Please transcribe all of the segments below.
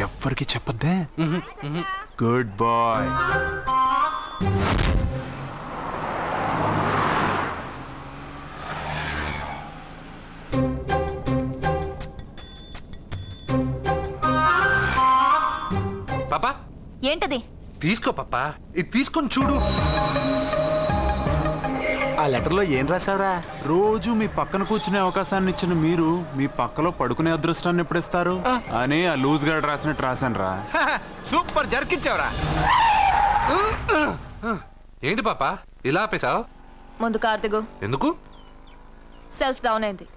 ఎవ్వరికి చెప్పద్దే. Good bye. పాపా ఏంటది? తీసుకో పాపా, ఇది తీసుకొని చూడు. ఆ లెటర్లో ఏం రాసావురా? రోజు మీ పక్కన కూర్చునే అవకాశాన్ని ఇచ్చిన మీరు మీ పక్కలో పడుకునే అదృష్టాన్ని ఎప్పుడిస్తారు అని ఆ లూజ్ గార్డ్ రాసినట్టు రాశాను రా. సూపర్ జరికించావురా. ఏంటి పాపా ఇలా ఆపేశావు? ముందు కార్ దిగు. ఎందుకు? సెల్ఫ్ డౌన్ అయింది.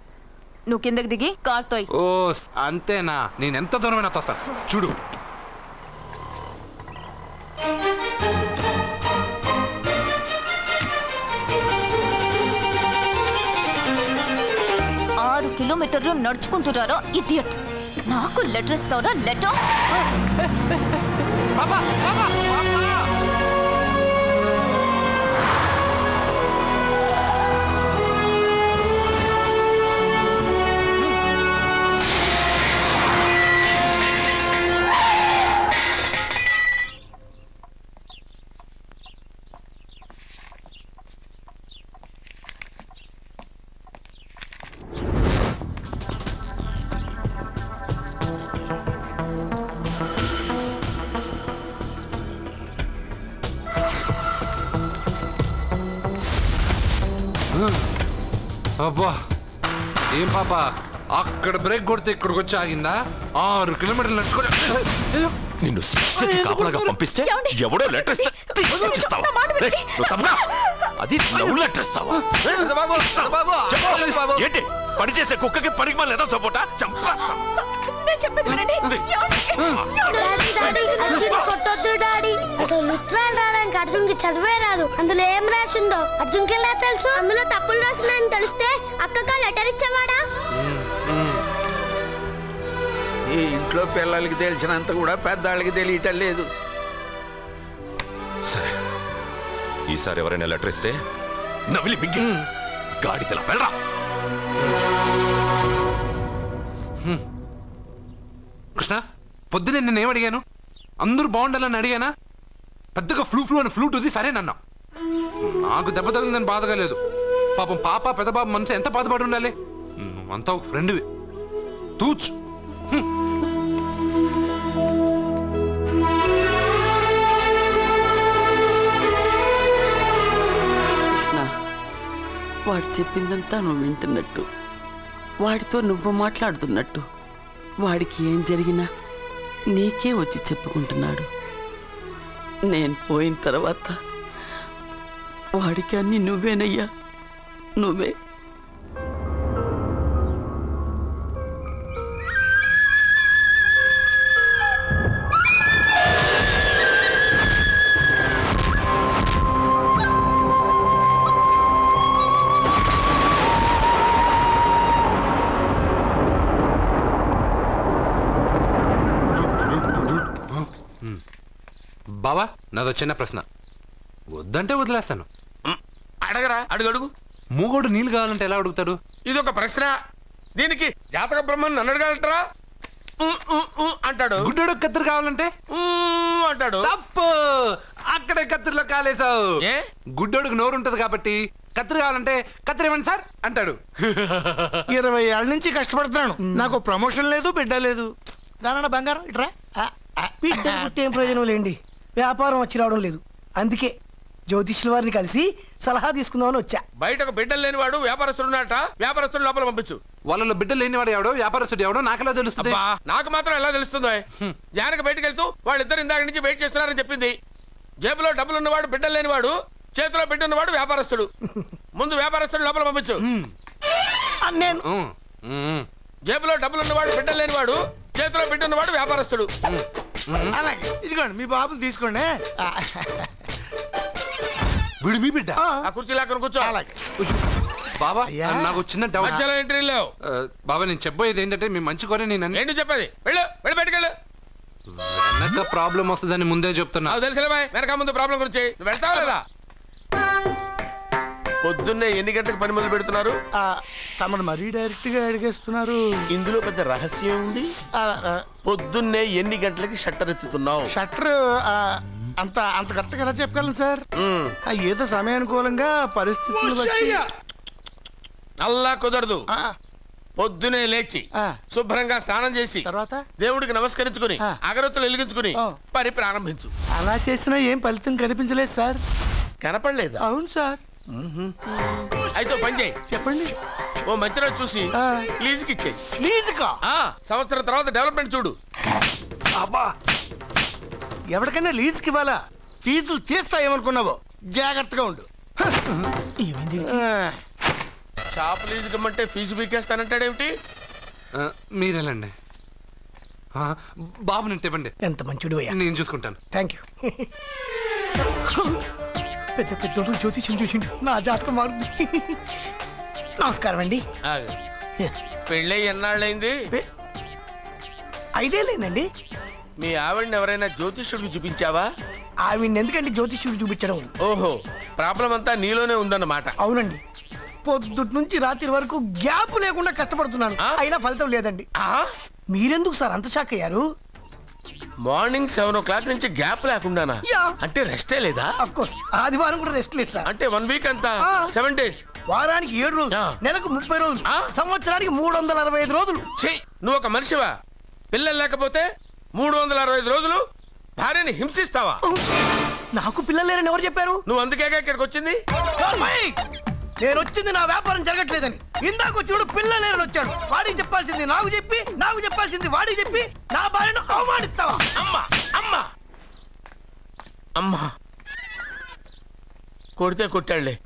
నువ్వు కిందకి దిగి కార్ తోయి. ఓ అంతేనా? నేను ఎంత దూరమైనా తోస్తాను చూడు. కిలోమీటర్లు నడుచుకుంటున్నారా ఇడియట్? నాకు లెటర్ ఇస్తావరా? లెటర్ పాపా పాపా అబ్బా ఏం పాపా అక్కడ బ్రేక్ కొడితే ఇక్కడికి వచ్చి ఆగిందా? 6 కిలోమీటర్లు నడుచుకొని నిన్ను కాపలాగా పంపిస్తే ఎవడో లెటర్ అది లవ్ లెటర్ ఇస్తావా? ఏంటి పనిచేసే కుక్కకి పరిగమ లేదా సపోటా చంపేస్తాం. అర్జున్కి చదివే రాదు. అందులో ఏం రాసిందో అర్జున్కి ఎలా తెలుసు? అందులో తప్పులు రాస్తున్నాయని తెలిస్తే అక్కగా లెటర్ ఇచ్చేవాడా? ఈ ఇంట్లో పిల్లలకి తెలిసినంత కూడా పెద్దాళ్ళకి తెలియటం లేదు. సరే ఈసారి ఎవరైనా లెటర్ ఇస్తే నవిలి మింగి గాడిదలా వెళ్ళరా. కృష్ణ పొద్దునే నేనేం అడిగాను? అందరూ బాగుండాలని అడిగానా? పెద్దగా ఫ్లూ అని ఫ్లూట్ ఉంది సరేనన్నా. నాకు దెబ్బ తగిలిందని బాధగా లేదు. పాపం పాప పెద్ద బాబు మనసు ఎంత బాధపడి ఉండాలి. అంతా ఒక ఫ్రెండ్వి తూచు. కృష్ణ వాడు చెప్పిందంతా నువ్వు వింటున్నట్టు, వాడితో నువ్వు మాట్లాడుతున్నట్టు, వాడికి ఏం జరిగినా నీకే వచ్చి చెప్పుకుంటున్నాడు. నేను పోయిన తర్వాత వాడికి అన్ని నువ్వేనయ్యా, నువ్వే. బావా నాదో చిన్న ప్రశ్న, వద్దంటే వదిలేస్తాను. అడగరా, అడుగు. మూగోడు నీళ్ళు కావాలంటే ఎలా అడుగుతాడు? ఇదొక ప్రశ్న. దీనికి జాతక బ్రహ్మను నన్ను అడగలటరా? అంటాడు. గుడ్డోడు కత్తిరి కావాలంటే అంటాడు. తప్పు, అక్కడే కత్తిరిలో కాలేసావు. గుడ్డోడుకు నోరు ఉంటది కాబట్టి కత్తిరి కావాలంటే కత్తిరి ఇవ్వండి సార్ అంటాడు. 20 ఏళ్ళ నుంచి కష్టపడుతున్నాను, నాకు ప్రమోషన్ లేదు, బిడ్డ లేదు. దానన్న బంగారం ఇట్రా. బిడ్డ పుట్టే ప్రయోజనం లేండి, వ్యాపారం వచ్చి రావడం లేదు. అందుకే జ్యోతిష్యుల వారిని కలిసి సలహా తీసుకుందామని వచ్చా. బయటకు బిడ్డలు లేనివాడు వ్యాపారస్తుడు ఉన్నట, వ్యాపారస్తుడు లోపల పంపించు. వాళ్ళలో బిడ్డలు లేనివాడు ఎవడో వ్యాపారస్తుడు ఎవడో నాకెలా తెలుస్తుంది? నాకు మాత్రం ఎలా తెలుస్తుందో? జానకి బయటకు వెళ్తూ వాళ్ళిద్దరు ఇందాక నుంచి వెయిట్ చేస్తున్నారని చెప్పింది. జేబులో డబ్బులు ఉన్నవాడు బిడ్డలు లేనివాడు, చేతిలో బిడ్డ ఉన్నవాడు వ్యాపారస్తుడు. ముందు వ్యాపారస్తుడు లోపల పంపించు. నేను జేబులో డబ్బులు ఉన్నవాడు బిడ్డలు లేనివాడు, చేతిలో బిడ్డ ఉన్నవాడు వ్యాపారస్తుడు. అలాగే ఇదిగోండి మీ బాబుని తీసుకోండి. వీడు మీ బిడ్డ? ఆ కుర్చీ లాక్కను కూర్చో. బాబా నాకు చిన్న డౌట్. మధ్యలో ఎంట్రీ లేవు. బాబా నేను చెప్పబోయేది ఏంటంటే మీ మంచి కోరే నేను ఏంటి చెప్పేది? వెళ్ళు, వెళ్ళి బయటకెళ్ళు. వెనక ప్రాబ్లం వస్తుందని ముందే చెప్తున్నా. తెలుసులే బాయ్, వెనక ముందు ప్రాబ్లం గురించి వెళ్తావా లేదా? పొద్దున్నే ఎన్ని గంటలకు పని మొదలు పెడుతున్నారు? తమను మరీ డైరెక్ట్ గా అడిగేస్తున్నారు. ఇందులో పెద్ద రహస్యం ఉంది. పొద్దున్నే ఎన్ని గంటలకి షట్టర్ ఎత్తుతున్నావు? షట్టర్ అంత అంత కరెక్ట్గా ఎలా చెప్పగలను సార్? ఏదో సమయానుకూలంగా పరిస్థితులు బట్టి. అల్లా కుదరదు. పొద్దునే లేచి శుభ్రంగా స్నానం చేసి తర్వాత దేవుడికి నమస్కరించుకుని అగరత్తులు వెలిగించుకుని పని ప్రారంభించు. అలా చేసినా ఏం ఫలితం కనిపించలేదు సార్. కనపడలేదు? అవును సార్. అయితే పని చేయి. చెప్పండి. ఓ మంచి రోజు చూసి లీజుకి ఇచ్చేయి. లీజుకా? సంవత్సరం తర్వాత డెవలప్మెంట్ చూడు. అబ్బా, ఎవరికైనా లీజుకి ఇవ్వాలా? ఫీజులు తీస్తాయేమనుకున్నావో, జాగ్రత్తగా ఉండు. షాప్ లీజుకి ఇమ్మంటే ఫీజు పీకేస్తానంటాడేమిటి? మీరేలండి. బాబు నేను ఇవ్వండి. ఎంత మంచిడు అయ్యా. నేను చూసుకుంటాను. Thank you. పెద్ద పెద్దోడు జ్యోతిష్యం చూసిండు, నా జాతకం మారుంది. నమస్కారం అండి. పెళ్ళై ఎన్నాళ్ళైంది? 5 ఏళ్ళైందండి. మీ ఆవిడని ఎవరైనా జ్యోతిష్యుడికి చూపించావా? ఆవిడ ఎందుకండి జ్యోతిష్యుడు చూపించడం? ఓహో, ప్రాబ్లం అంతా నీలోనే ఉందన్నమాట. అవునండి. పొద్దుటి నుంచి రాత్రి వరకు గ్యాప్ లేకుండా కష్టపడుతున్నాను, అయినా ఫలితం లేదండి. మీరెందుకు సార్ అంత షాక్ అయ్యారు? మార్నింగ్ 7 o'clock నుంచి గ్యాప్ లేకుండానా? అంటే రెస్టే లేదా? ఆఫ్ కోర్స్, ఆదివారం కూడా రెస్ట్ లేదు సార్. అంటే 1 వీక్ అంతా 7 days. వారానికి 7 రోజులు, నెలకు 30 రోజులు, సంవత్సరానికి 365 రోజులు. నువ్వు ఒక మనిషివా? పిల్లలు లేకపోతే 365 రోజులు భార్యని హింసిస్తావా? నాకు పిల్లలు లేరని ఎవరు చెప్పారు? నువ్వు అందుకేగా ఇక్కడికి వచ్చింది. నేను వచ్చింది నా వ్యాపారం జరగట్లేదని. ఇందాక వచ్చినప్పుడు పిల్లలు లేరని వచ్చాడు. వాడికి చెప్పాల్సింది నాకు చెప్పి, నాకు చెప్పాల్సింది వాడికి చెప్పి నా భార్యను అవమానిస్తావా? అమ్మా అమ్మా అమ్మా, కొడితే కొట్టాడులే,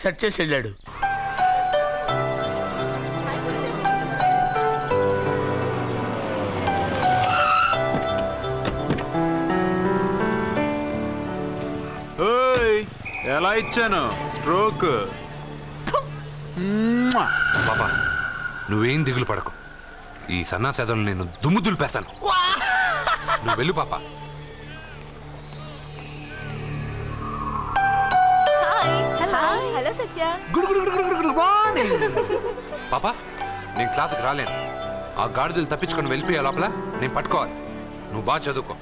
సెట్ చేసి వెళ్ళాడు. ఎలా ఇచ్చాను స్ట్రోక్? పాపా నువ్వేం దిగులు పడకు. ఈ సన్నాసేదలు నేను దుమ్ము దులిపేస్తాను. నువ్వు వెళ్ళు పాపా. హలో సత్య. పాపా నేను క్లాసుకి రాలేను. ఆ గాడిదలు తప్పించుకొని వెళ్ళిపోయా లోపల నేను పట్టుకోవాలి. నువ్వు బాగా చదువుకో.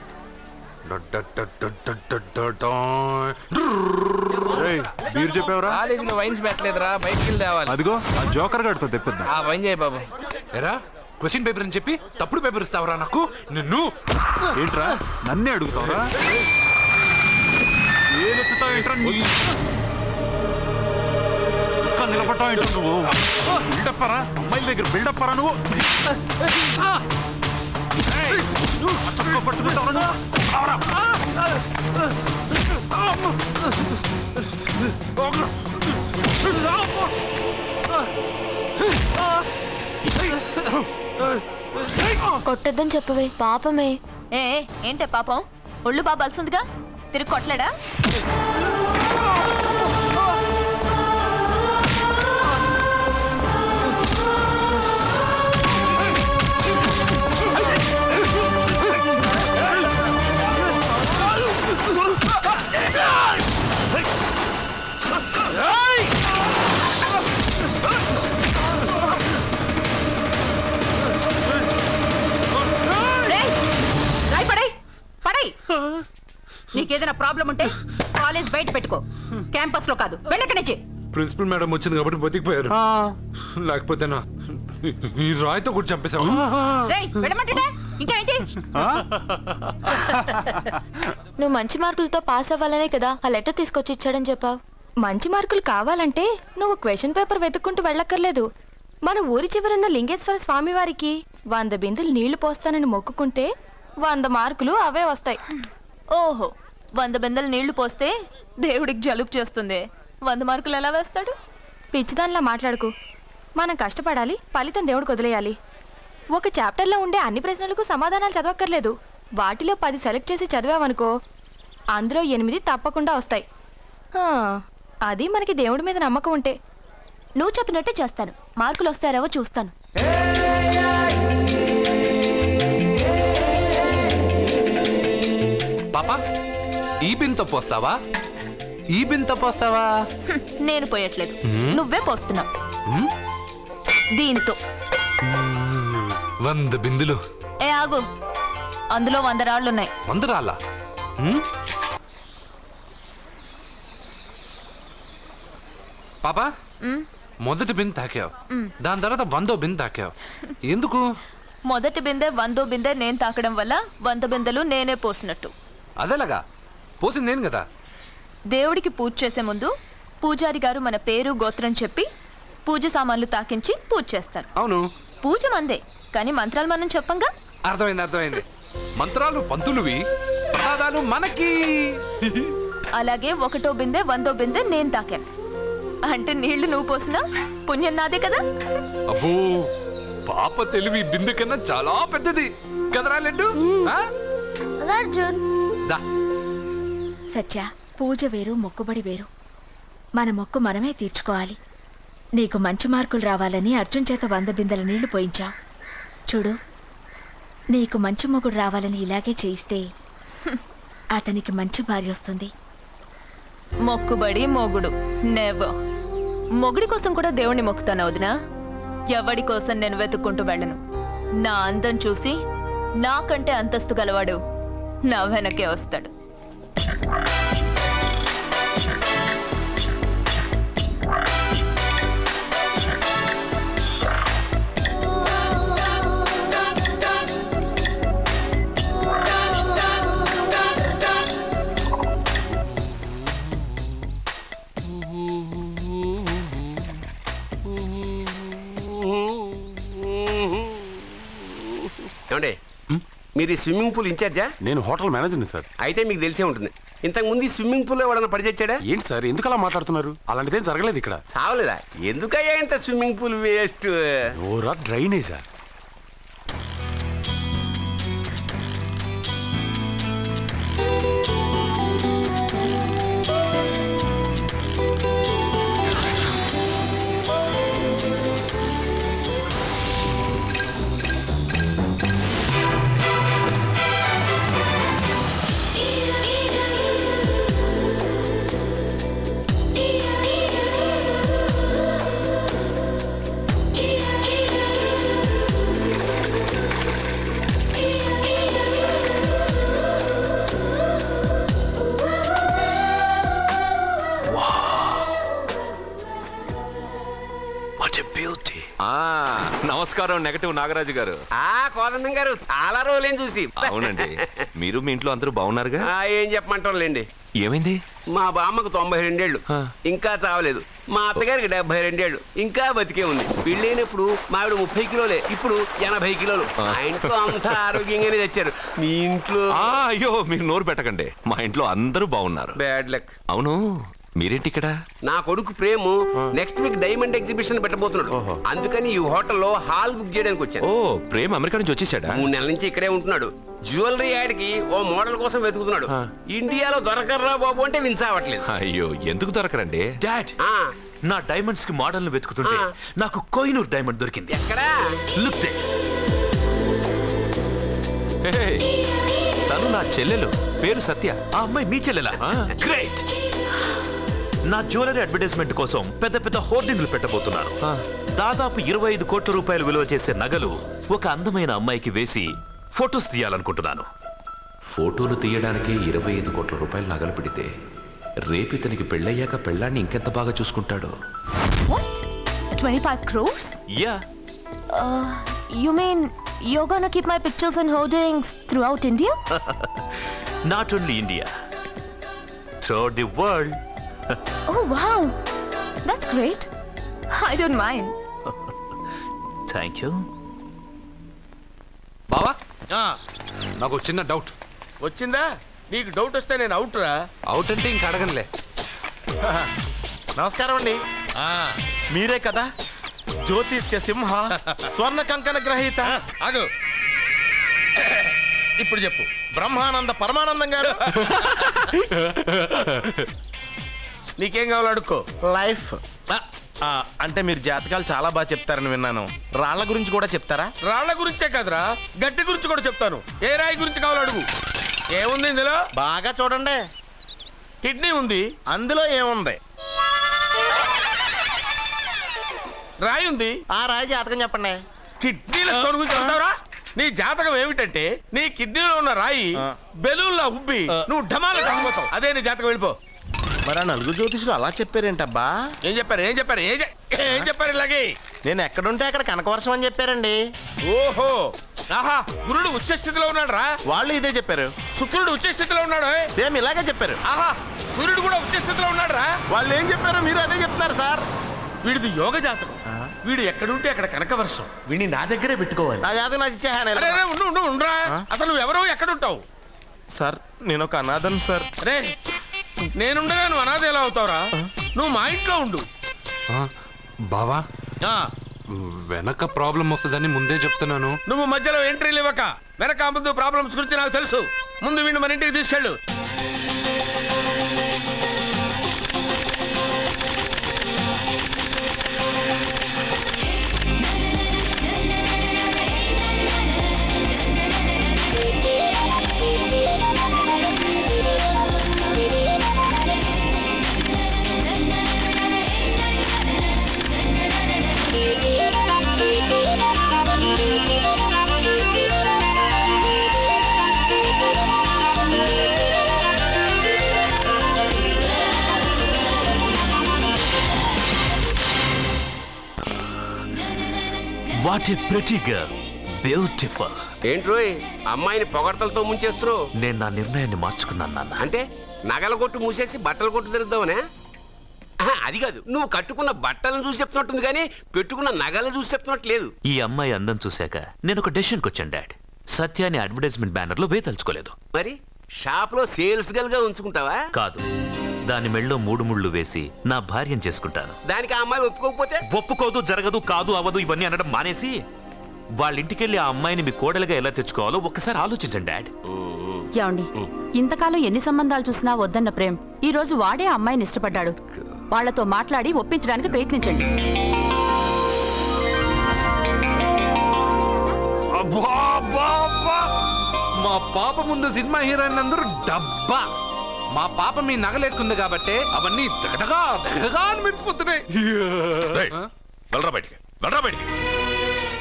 మీరు చెప్పేవరా? కాలేజీలో వైన్స్ పెట్టలేదురా, బయటికి వెళ్ళి తేవాలి. అదిగో ఆ జోకర్ గడితో తెప్పిద్దాం. వైన్ చేయ బాబు. ఎరా క్వశ్చన్ పేపర్ అని చెప్పి తప్పుడు పేపర్ ఇస్తావరా నాకు? నిన్ను ఏంట్రా నన్నే అడుగుతావరా? ఏలెత్తుతావు ఏంట్రా? నిలబట్టావు ఏంటో నువ్వు? బిల్డప్పరా, అమ్మాయిల దగ్గర బిల్డప్పరా నువ్వు? పట్టుకుంటావరా? కొట్టొద్దని చెప్పవే, పాపమే. ఏంటే పాపం? ఒళ్ళు బాగా బలుసుందిగా, తిరిగి కొట్టలేడా? నీకేదైనా ప్రాబ్లం ఉంటే కాలేజ్ బయట పెట్టుకో, క్యాంపస్ లో కాదు. వెళ్ళక్కడి నుంచి. ప్రిన్సిపల్ మేడం వచ్చింది కాబట్టి బతికిపోయారు, లేకపోతే ఈ రాయితో కూడా చంపేశావు. ఇంకా ఏంటి? నువ్వు మంచి మార్కులతో పాస్ అవ్వాలనే కదా ఆ లెటర్ తీసుకొచ్చి ఇచ్చాడని చెప్పావు. మంచి మార్కులు కావాలంటే నువ్వు క్వశ్చన్ పేపర్ వెతుక్కుంటూ వెళ్ళక్కర్లేదు. మన ఊరి చివరన్న లింగేశ్వర స్వామి వారికి 100 బిందులు నీళ్లు పోస్తానని మొక్కుకుంటే 100 మార్కులు అవే వస్తాయి. ఓహో, 100 బిందెలు నీళ్లు పోస్తే దేవుడికి జలుబు చేస్తుంది, 100 మార్కులు ఎలా వేస్తాడు? పిచ్చిదానిలా మాట్లాడుకు. మనం కష్టపడాలి, ఫలితం దేవుడికి వదిలేయాలి. ఒక చాప్టర్లో ఉండే అన్ని ప్రశ్నలకు సమాధానాలు చదవక్కర్లేదు. వాటిలో 10 సెలెక్ట్ చేసి చదివావనుకో, అందులో 8 తప్పకుండా వస్తాయి. అది మనకి దేవుడి మీద నమ్మకం ఉంటే. నువ్వు చెప్పినట్టే చేస్తాను, మార్కులు వస్తారేవో చూస్తాను. పాపా ఈ బింతో పోస్తావా? ఈ బింత పోస్తావా? నేను పోయట్లేదు, నువ్వే పోస్తున్నావు. దీంతో 100 బిందులు. ఏ ఆగు, అందులో 100 రాళ్ళున్నాయి. 100 రాళ్ళా? పాపా, మొదటి బిందె తాకావు, దాని తర్వాత 100వ బిందె తాకావు. ఎందుకు? మొదటి బిందె 100వ బిందె నేను తాకడం వల్ల 100 బిందెలు నేనే పోసినట్టు. అదేలాగా పోసింది నేను కదా. దేవుడికి పూజ చేసే ముందు పూజారి గారు మన పేరు గోత్రం చెప్పి పూజ సామాన్లు తాకించి పూజ చేస్తారు. అవును, పూజ మందే, కానీ మంత్రాలు మనం చెప్పంగా. అర్థమైంది. మంత్రాలు పంతులువి, ప్రసాదాలు మనకి. అలాగే 1వ బిందె 100వ బిందె నేను తాకాను అంటే నీళ్లు నువ్వు పోసినా పుణ్యం నాదే కదా. అబ్బో, పాప తెలివి బిందె కన్నా చాలా పెద్దది కదరా లడ్డు. సత్య, పూజ వేరు, మొక్కుబడి వేరు. మన మొక్కు మనమే తీర్చుకోవాలి. నీకు మంచి మార్కులు రావాలని అర్జున్ చేత 100 బిందెల నీళ్లు పోయించావు. చూడు, నీకు మంచి మొగుడు రావాలని ఇలాగే చేయిస్తే అతనికి మంచి భార్య వస్తుంది. మొక్కుబడి మొగుడు నెవర్. మొగుడి కోసం కూడా దేవుణ్ణి మొక్కుతాను వదినా. ఎవడి కోసం నేను వెతుక్కుంటూ వెళ్ళను. నా అందం చూసి నాకంటే అంతస్తు గలవాడు నా వెనకే వస్తాడు. ఏమండి, మీరు ఈ స్విమ్మింగ్ పూల్ ఇన్ఛార్జా? నేను హోటల్ మేనేజర్ని సార్. అయితే మీకు తెలిసే ఉంటుంది. ఇంతకు ముందు ఈ స్విమ్మింగ్ పూల్ ఎవడన్నా పడిచచ్చాడా? ఏంటి సార్, ఎందుకు అలా మాట్లాడుతున్నారు? అలాంటిదేం జరగలేదు ఇక్కడ. సావలేదా? ఎందుకయ్యా ఇంత స్విమ్మింగ్ పూల్ వేస్ట్? ఓరా డ్రైనేజా? నమస్కారం నెగటివ్ నాగరాజు గారు. కోదండం గారు, చాలా రోజులేం చూసి. అవునండి, మీరు మీ ఇంట్లో అందరూ బాగున్నారుగా? ఏం చెప్పమంటారులేండి. ఏమైంది? మా బామ్మకు 92 ఏళ్ళు, ఇంకా చావలేదు. మా అత్తగారికి 72 ఏళ్ళు, ఇంకా బతికే ఉంది. పెళ్ళైనప్పుడు మావిడ 30 కిలోలే, ఇప్పుడు 80 కిలోలు. మా ఇంట్లో అంతా ఆరోగ్యంగానే తెచ్చారు. మీ ఇంట్లో? అయ్యో, మీరు నోరు పెట్టకండి. మా ఇంట్లో అందరూ బాగున్నారు. Bad luck. అవును, మీరేంటి ఇక్కడ? నా కొడుకు ప్రేము నెక్స్ట్ వీక్ డైమండ్ ఎగ్జిబిషన్ పెట్టబోతున్నాడు. అందుకని ఈ హోటల్లో హాల్ బుక్ చేయడానికి వచ్చాను. ఓ, ప్రేమ్ అమెరికా నుంచి వచ్చేసాడా? 3 నెలల నుంచి ఇక్కడే ఉంటున్నాడు. జ్యువెలరీ యాడ్ కి ఓ మోడల్ కోసం వెతుకుతున్నాడు. ఇండియాలో దొరకర్రా బాబు అంటే వినసావట్లేదు. అయ్యో, ఎందుకు దొరకరండి? డాడ్, నా డైమండ్స్ కి మోడల్ ను వెతుకుతుంటే నాకు కోహినూర్ డైమండ్ దొరికింది. ఎక్కడా? Look they. తను నా చెల్లెలు, పేరు సత్య. ఆ అమ్మాయి మీ చెల్లెలా? గ్రేట్. నా జ్యువెలరీ అడ్వర్టైజ్మెంట్ కోసం పెద్ద పెద్ద హోర్డింగ్లు పెట్టబోతున్నాను. దాదాపు 25 కోట్ల రూపాయలు విలువ చేసే నగలు ఒక అందమైన అమ్మాయికి వేసి ఫొటోస్ తీయాలనుకుంటున్నాను. ఫోటోలు తీయడానికి 25 కోట్ల రూపాయలు నగలు పెడితే రేపు ఇతనికి పెళ్ళయ్యాక పెళ్ళాన్ని ఇంకెంత బాగా చూసుకుంటాడో. 25 crores? Yeah. You mean you're gonna keep my pictures and hoardings throughout India? Not only India, throughout the world. Oh wow, that's great. I don't mind. Thank you. బావా, నాకు చిన్న డౌట్ వచ్చిందా? నీకు డౌట్ వస్తే నేను అవుట్ రా. Out అంటే ఇంక అడగనులే. నమస్కారం అండి. మీరే కదా జ్యోతిష్య సింహ స్వర్ణ కంకణ గ్రహీత? ఆగు, ఇప్పుడు చెప్పు. బ్రహ్మానంద పరమానందం గారు. నీకేం కావాలో అడుక్కో. లైఫ్ అంటే మీరు జాతకాలు చాలా బాగా చెప్తారని విన్నాను. రాళ్ల గురించి కూడా చెప్తారా? రాళ్ల గురించే కాదురా, గట్టి గురించి కూడా చెప్తాను. ఏ రాయి గురించి కావాలో అడుగు. ఏముంది ఇందులో? బాగా చూడండి. కిడ్నీ ఉంది. అందులో ఏముంది? రాయి ఉంది. ఆ రాయి జాతకం చెప్పండి. కిడ్నీల స్టోన్ గురించి చెప్తావురా? నీ జాతకం ఏమిటంటే నీ కిడ్నీలో ఉన్న రాయి బెలూన్లా ఉబ్బి నువ్వు ఢమాల చచ్చిపోతావు. అదే నీ జాతకం. వెళ్ళిపో. మరి ఆ నలుగురు జ్యోతిషులు అలా చెప్పారేంటబ్బా? ఏం చెప్పారు ఇలాగే? నేను ఎక్కడుంటే అక్కడ కనకవర్షం అని చెప్పారండి. ఓహో, ఆహా, గురుడు ఉచ్చ స్థితిలో ఉన్నాడు రా. వాళ్ళు ఇదే చెప్పారు. శుక్రుడు ఉచ్చ స్థితిలో ఉన్నాడు. సేమ్ ఇలాగే చెప్పారు. ఆహా, సూర్యుడు కూడా ఉచ్చ స్థితిలో ఉన్నాడు రా. వాళ్ళు ఏం చెప్పారో మీరు అదే చెప్తున్నారు సార్. వీడిది యోగ జాతకం. వీడు ఎక్కడుంటే అక్కడ కనకవర్షం. వీడిని నా దగ్గరే పెట్టుకోవాలి. నా జాతకం నాకు ఇచ్చేహాను. ఉండరా. అసలు నువ్వెవరో ఎక్కడుంటావు? సార్ నేను ఒక అనాథం సార్. రే, నేనుండగా నువ్వు అనాథ ఎలా అవుతావురా? నువ్వు మా ఇంట్లో ఉండు. బావా, వెనక ప్రాబ్లం వస్తుందని ముందే చెప్తున్నాను. నువ్వు మధ్యలో ఎంట్రీలు ఇవ్వక. వెనక ముందు ప్రాబ్లమ్స్ గురించి నాకు తెలుసు. ముందు వీడిని మన ఇంటికి తీసుకెళ్ళు. What a pretty girl, beautiful. ఏంట్రోయ్ అమ్మాయిని పొగడ్తలతో ముంచేస్తున్నావు? నేను నా నిర్ణయాన్ని మార్చుకున్నాను నాన్న. అంటే నగల కొట్టు మూసేసి బట్టలు కొట్టు తిరుగుదామనే? అది కాదు, నువ్వు కట్టుకున్న బట్టలను చూసి చెప్తున్నట్టుంది కానీ పెట్టుకున్న నగలను చూసి చెప్తున్నట్లేదు. ఈ అమ్మాయి అందం చూశాక నేను ఒక డెసిషన్కి వచ్చాను డాడ్. సత్యాన్ని అడ్వర్టైజ్మెంట్ బ్యానర్ లో వేయదలుచుకోలేదు. మరి షాప్ లో సేల్స్ గల్ గా ఉంచుకుంటావా? కాదు, దాని మెళ్ళలో 3 ముళ్ళు వేసి నా భార్యను చేసుకుంటాను. దానికి ఆ అమ్మాయి ఒప్పుకోకపోతే? ఒప్పుకోదు, జరగదు, కాదు, అవదు ఇవన్నీ అనడం మానేసి వాళ్ళ ఇంటికెళ్ళి ఆ అమ్మాయిని మీ కోడలుగా ఎలా తెచ్చుకోవాలో ఒక్కసారి ఆలోచించండి డాడ్. ఏమండి, ఇంతకాలం ఎన్ని సంబంధాలు చూసినా వద్దన్న ప్రేమ్ ఈ రోజు వాడే ఆ అమ్మాయిని ఇష్టపడ్డాడు. వాళ్లతో మాట్లాడి ఒప్పించడానికి ప్రయత్నించండి. మా పాప ముందు సినిమా హీరోయిన్ అందరూ డబ్బా. మా పాప మీ నగలేసుకుంది కాబట్టి అవన్నీ దగదగా అని మెరిసిపోతున్నాయి.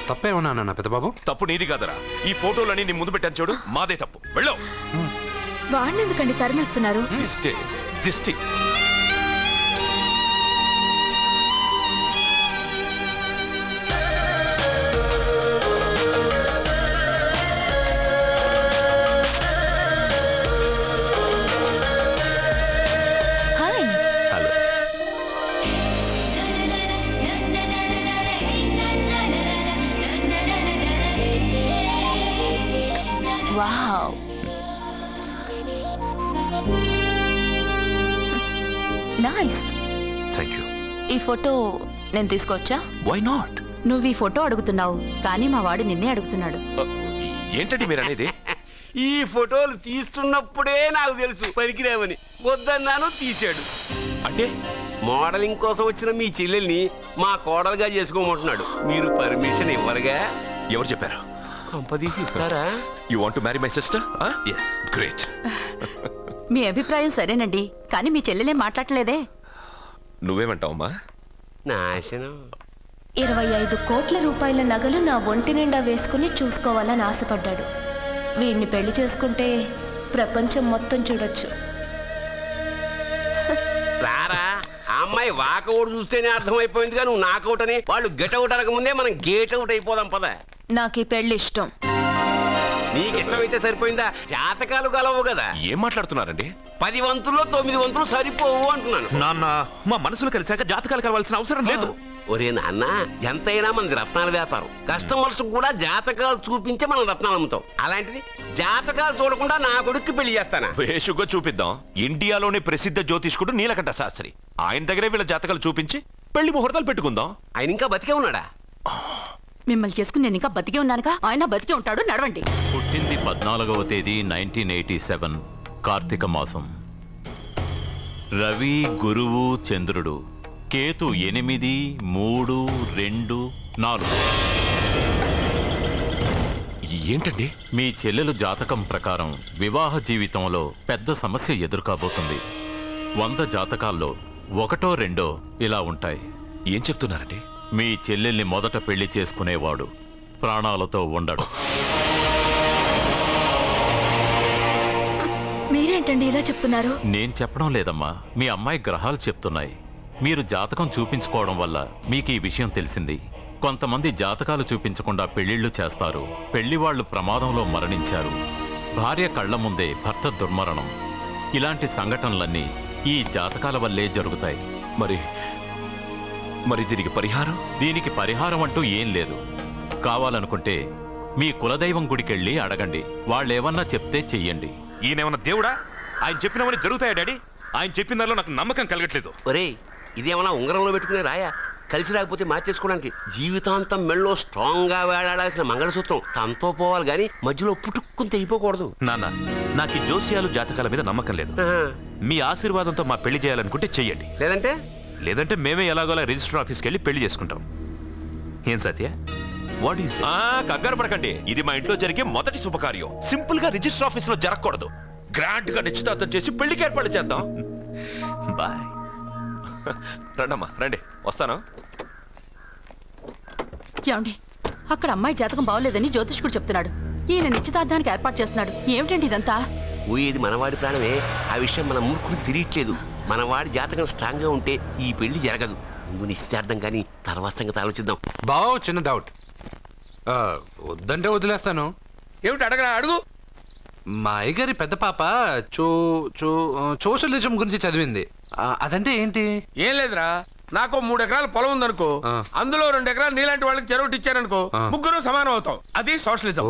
తప్పేమన్నా నాన్న పెద్దబాబు? తప్పు నీది కాదరా. ఈ ఫోటోలన్నీ నీ ముందు పెట్టాను చూడు, మాదే తప్పు. వెళ్ళు. వాడిని ఎందుకండి తరిమేస్తున్నారు? దిష్టి. Wow, nice. Thank you. ఈ ఫోటో నేను తీసుకోవచ్చా? Why not? నువ్వు ఈ ఫోటో అడుగుతున్నావు కానీ మా వాడు నిన్నే అడుగుతున్నాడు. ఏంటండి మీరు అనేది? ఈ ఫోటోలు తీస్తున్నప్పుడే నాకు తెలుసు పనికిరావని. వద్దన్నాను, తీశాడు. అంటే మోడలింగ్ కోసం వచ్చిన మీ చెల్లెల్ని మా కోడలుగా చేసుకోమంటున్నాడు. మీరు పర్మిషన్ ఇవ్వరుగా? ఎవరు చెప్పారు? కంపదీసి ఇస్తారా? You want to marry my sister? yes, great. మీ అభిప్రాయం సరేనండి, కానీ మీ చెల్లెలే మాట్లాడలేదే. నువ్వేమంటావమ్మా? నాశనం. 25 కోట్ల రూపాయల నగలు నా ఒంటి నిండా వేసుకుని చూసుకోవాలని ఆశపడ్డాడు. వీడిని పెళ్లి చేసుకుంటే ప్రపంచం మొత్తం చూడొచ్చు. రారా, ఆ అమ్మాయి వాకౌట్ చూస్తేనే అర్థమైపోయింది. కానీ నువ్వు నాకౌట్ అని, వాళ్ళు గెట్అవుట్ అనక ముందే మనం గేట్ అవుట్ అయిపోదాం పద. నాకు ఈ పెళ్లి ఇష్టం. నీకు ఇష్టమైతే సరిపోయిందా? జాతకాలు గలవు కదా. ఏం మాట్లాడుతున్నారండి? 10 వంతుల్లో 9 వంతులు సరిపోవు అంటున్నాను. నాన్న, మా మనసులు కలిసాక జాతకాలు కలవాల్సిన అవసరం లేదు. ఒరే నాన్న, ఎంతైనా మనది రత్నాల వ్యాపారం. కస్టమర్స్ కూడా జాతకాలు చూపించి మనం రత్నాలు అమ్ముతాం. అలాంటిది జాతకాలు చూడకుండా నా కొడుక్కి పెళ్లి చేస్తానా? వేషుగా చూపిద్దాం. ఇండియాలోని ప్రసిద్ధ జ్యోతిష్కుడు నీలకంఠ శాస్త్రి, ఆయన దగ్గరే వీళ్ళ జాతకాలు చూపించి పెళ్లి ముహూర్తాలు పెట్టుకుందాం. ఆయన ఇంకా బతికే ఉన్నాడా? మిమ్మల్ని చేసుకుని నేను ఇంకా బతికే ఉన్నానుగా. ఆయన బతికే ఉంటాడు. నడవండి. పుట్టింది 14వ తేదీ 1987 కార్తీక మాసం. రవి, గురువు, చంద్రుడు. కేతు 8, 3, 2, 4. ఏంటండి? మీ చెల్లెలు జాతకం ప్రకారం వివాహ జీవితంలో పెద్ద సమస్య ఎదుర్కోబోతుంది. 100 జాతకాల్లో 1 2 ఇలా ఉంటాయి. ఏం చెప్తున్నారండి? మీ చెల్లెల్ని మొదట పెళ్లి చేసుకునేవాడు ప్రాణాలతో ఉండడు. మీరేంటండి ఇలా చెప్తున్నారు? నేను చెప్పడం లేదమ్మా, మీ అమ్మాయి గ్రహాలు చెప్తున్నాయి. మీరు జాతకం చూపించుకోవడం వల్ల మీకు ఈ విషయం తెలిసింది. కొంతమంది జాతకాలు చూపించకుండా పెళ్లిళ్లు చేస్తారు. పెళ్లి వాళ్ళు ప్రమాదంలో మరణించారు. భార్య కళ్ల ముందే భర్త దుర్మరణం. ఇలాంటి సంఘటనలన్నీ ఈ జాతకాల వల్లే జరుగుతాయి. మరి దీనికి పరిహారం అంటూ ఏం లేదు. కావాలనుకుంటే మీ కులదైవం గుడికెళ్ళి అడగండి. వాళ్ళేమన్నా చెప్తే చెయ్యండి. ఈయనేమన్నా దేవుడా? ఆయన చెప్పినవన్నీ జరుగుతాయా డాడీ? ఆయన చెప్పిన దానిలో నాకు నమ్మకం కలగట్లేదు. ఒరే, ఇదేమన్నా ఉంగరంలో పెట్టుకునే రాయా? కలిసి రాకపోతే మార్చేసుకోవడానికి జీవితాంతం మెళ్ళో స్ట్రాంగ్ గా వేలాడాల్సిన మంగళసూత్రం తనతో పోవాలి గాని మధ్యలో పుట్టుక్కుని తెగిపోకూడదు. నాన్న, నాకు ఈ జోస్యాలు జాతకాల మీద నమ్మకం లేదు. మీ ఆశీర్వాదంతో మా పెళ్లి చేయాలనుకుంటే చెయ్యండి. లేదంటే మేమే ఎలాగోలా రిజిస్టర్ ఆఫీస్కి వెళ్ళి పెళ్లి చేసుకుంటాం. ఏం సత్య? కంగారు పడకండి. ఇది మా ఇంట్లో జరిగే మొదటి శుభకార్యం. సింపుల్ గా రిజిస్టర్ ఆఫీస్ లో జరగకూడదు. గ్రాండ్ గా నిశ్చితార్థం చేసి పెళ్లికి ఏర్పాటు చేద్దాం. బాయ్. రండమ్మా, రండి, వస్తాను. ఏమండి, అక్కడ అమ్మాయి జాతకం బాగోలేదని జ్యోతిష్కుడు చెప్తున్నాడు. ఈయన నిశ్చితార్థానికి ఏర్పాటు చేస్తున్నాడు. ఏమిటండి ఇదంతా? పోయేది మనవాడి ప్రాణమే. ఆ విషయం మన మూర్ఖుడు తెలియట్లేదు. మనవాడి జాతకం స్ట్రాంగ్ గా ఉంటే ఈ పెళ్లి జరగదు. ముందు నిశ్చితార్థం కానీ తర్వాత సంగతి ఆలోచిద్దాం. బావ, చిన్న డౌట్. వద్దంటే వదిలేస్తాను. ఏమిటి అడగరా? అడుగు. మా అయ్యగారి పెద్ద పాప సోషలిజం గురించి చదివింది. అదంటే ఏంటి? ఏం లేదురా, నాకు 3 ఎకరాల పొలం ఉందనుకో, అందులో 2 ఎకరాలు నీలాంటి వాళ్ళకి చెరువు ఇచ్చారనుకో, ముగ్గురు సమానం అవుతాం. అది సోషలిజం.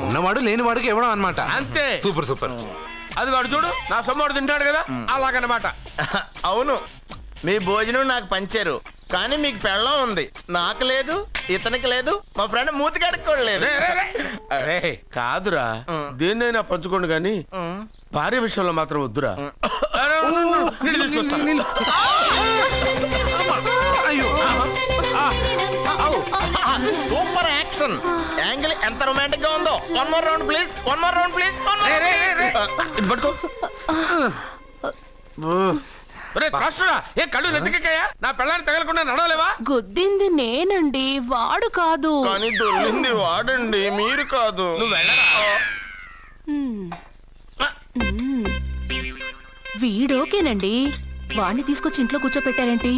ఉన్నవాడు లేని వాడికి ఇవ్వడం అన్నమాట. అంతే. Super super. అది వాడు చూడు, నా సొమ్మడు తింటాడు కదా, అలాగనమాట. అవును, మీ భోజనం నాకు పంచారు, కానీ మీకు పెళ్ళం ఉంది, నాకు లేదు, ఇతనికి లేదు, మా ఫ్రెండ్ మూతి కడుక్కోలేదు. కాదురా, దేన్నైనా పంచుకోండి గాని భార్య విషయంలో మాత్రం వద్దురా. సూపర్ యాక్షన్ యాంగిల్ ఎంత రొమాంటిక్ గా ఉందో. 1 more round please, 1 more round please. ఇది పట్టుకో. ఏ కళ్ళు నెత్తికెక్కాయా? నా పెళ్ళాన్ని తగలకుండా నడవలేవా? గుద్దింది నేనండి, వాడు కాదు. కానీ దొల్లింది వాడండి, మీరు కాదు. నువ్వు వెళ్ళరా? వీడోకేనండి. వాణ్ణి తీసుకొచ్చి ఇంట్లో కూర్చోపెట్టారేంటి?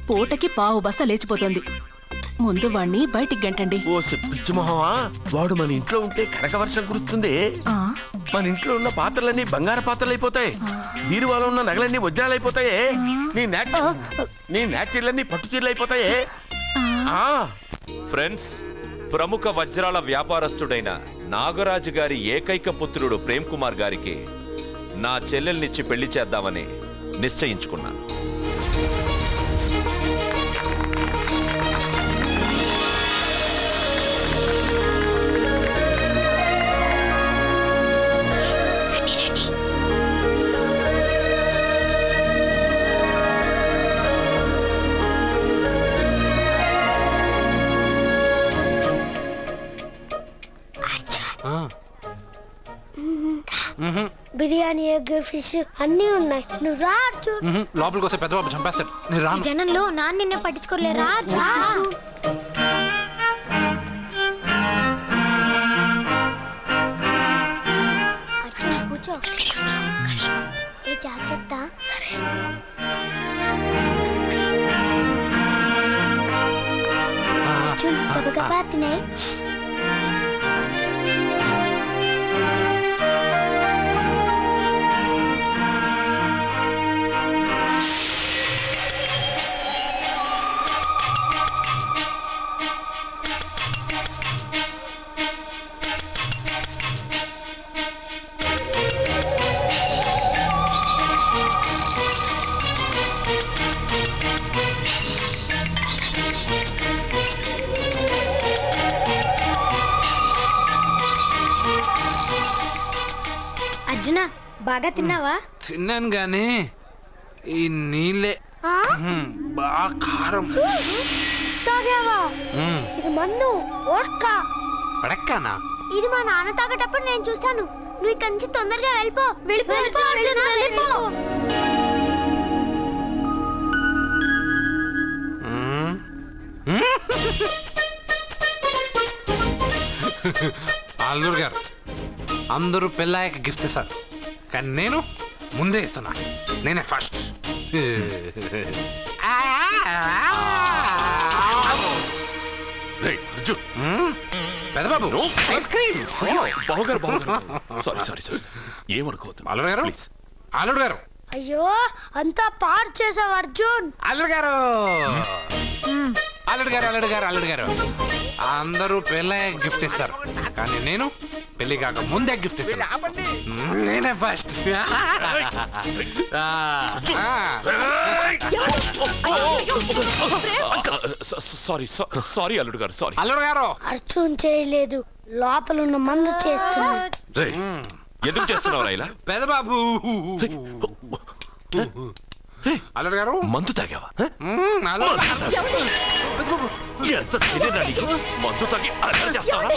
పూటకి పావు బస్తా లేచిపోతుంది. ముందు వాణ్ణి బయటికి గంటండి. ఓ పిచ్చి మొహమా, వాడు మన ఇంట్లో ఉంటే కనక వర్షం కురుస్తుంది. మన ఇంట్లో ఉన్న పాత్రలన్నీ బంగారు పాత్రలు అయిపోతాయి. బీరువాలో ఉన్న నగలన్నీ వజ్రాలు అయిపోతాయి. నీ నాచీర్లన్నీ పట్టు చీరలు అయిపోతాయి. ఫ్రెండ్స్, ప్రముఖ వజ్రాల వ్యాపారస్తుడైన నాగరాజు గారి ఏకైక పుత్రుడు ప్రేమ్ కుమార్ గారికి నా చెల్లెల్నిచ్చి పెళ్లి చేద్దామని నిశ్చయించుకున్నాను. బిర్యానీ, ఎగ్, ఫిష్ అన్నీ ఉన్నాయి. నువ్వు రా చూడు. లోపలికి వస్తే పెద్ద బాబు చంపేస్తాడు. నేను రాను. జనంలో నాన్న నిన్నే పట్టించుకోలే. రా కూర్చో. ఏ జాగ్రత్త. చూడు, గబగబా తినే. బాగా తిన్నావా? తిన్నాను గానీ ఈ నీళ్ళే బాగా కారం. తాగావా? ఇది మన్ను ఓట్కా. పడక్కానా? ఇది మా నాన్న తాగేటప్పుడు నేను చూశాను. నువ్వు ఇక్కడి నుంచి తొందరగా వెళ్ళిపో. వెళ్ళిపో. అల్లుడు గారు అందరూ పెళ్ళాయక గిఫ్ట్ ఇస్తారు, కానీ నేను ముందే ఇస్తున్నా. నేనే ఫస్ట్. పెద్దబాబు ఐస్ క్రీమ్. ఏమనుకోవద్దు అల్లుడు గారు, అల్లుడు గారు, అయ్యో అంతా పాడు చేసావు అర్జున్. అల్లుడు గారు, అల్లుడు గారు, అల్లుడు గారు, అల్లుడు గారు, అందరూ పెళ్ళయ్యాక గిఫ్ట్ ఇస్తారు, కానీ నేను పెళ్లి కాక ముందే గిఫ్ట్ ఇస్తాను. నేనే ఫస్ట్. సారీ అల్లుడు గారు, సారీ. అల్లుడు గారు, అర్జున్ చేయలేదు, లోపల ఉన్న మందు చేస్తున్నాడు. ఎందుకు చేస్తున్నావు ఇలా? పెదబాబు. అల్లుడు గారు, మందు తాగావా? ఎంత మందు తాగి అల్లరి చేస్తావా?